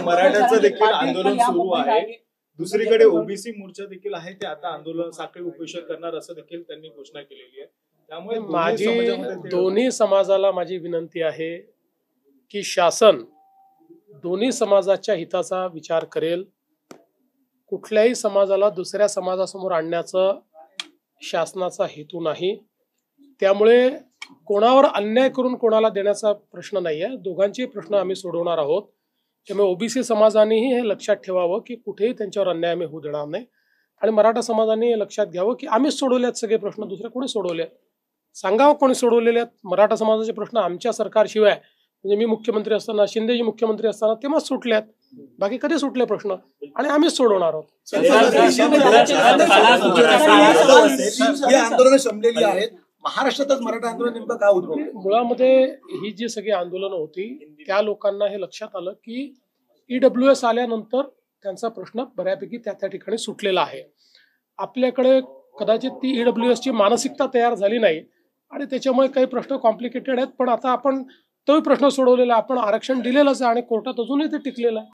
मराठ्याचं देखील आंदोलन सुरू आहे, दुसरीकडे ओबीसी मोर्चा देखील आहे, ते आता आंदोलन साखळी उपोषण करणार असं देखील त्यांनी घोषणा केलेली आहे। त्यामुळे माझी दोन्ही समाजाला माझी विनंती आहे की शासन दोन्ही समाजाच्या हिताचा विचार करेल। कुठल्याही समाजाला दुसऱ्या समाजासमोर आणण्याचा शासनाचा हेतू नाही। त्यामुळे कोणावर अन्याय करून कोणाला देण्याचा प्रश्न नाहीये, दोघांचे प्रश्न आम्ही सोडवणार आहोत। त्यामुळे ओबीसी समाजानेही हे लक्षात ठेवावं की कुठेही त्यांच्यावर अन्याय आम्ही होऊ देणार नाही, आणि मराठा समाजाने हे लक्षात घ्यावं की आम्हीच सोडवलेत सगळे प्रश्न, दुसरे कोणी सोडवले सांगावं कोणी सोडवलेले आहेत। मराठा समाजाचे प्रश्न आमच्या सरकारशिवाय, म्हणजे मी मुख्यमंत्री असताना, शिंदेजी मुख्यमंत्री असताना तेव्हाच सुटले आहेत, बाकी कधी सुटले प्रश्न, आणि आम्हीच सोडवणार आहोत। आंदोलन शमलेली आहेत महाराष्ट्रातच, मराठा आंदोलन नेमकं का उद्भवलं? मुळामध्ये ही जी सगळी आंदोलनं होती त्या लोकांना हे लक्षात आलं की ईडब्ल्यूएस आल्यानंतर त्यांचा प्रश्न बऱ्यापैकी त्या ठिकाणी सुटलेला आहे। आपल्याकडे कदाचित ती ईडब्ल्यूएस ची मानसिकता तयार झाली नाही आणि त्याच्यामुळे काही प्रश्न कॉम्प्लिकेटेड आहेत, पण आता आपण तोही प्रश्न सोडवलेला, आपण आरक्षण दिलेलंच आहे आणि कोर्टात अजूनही ते टिकलेलं आहे।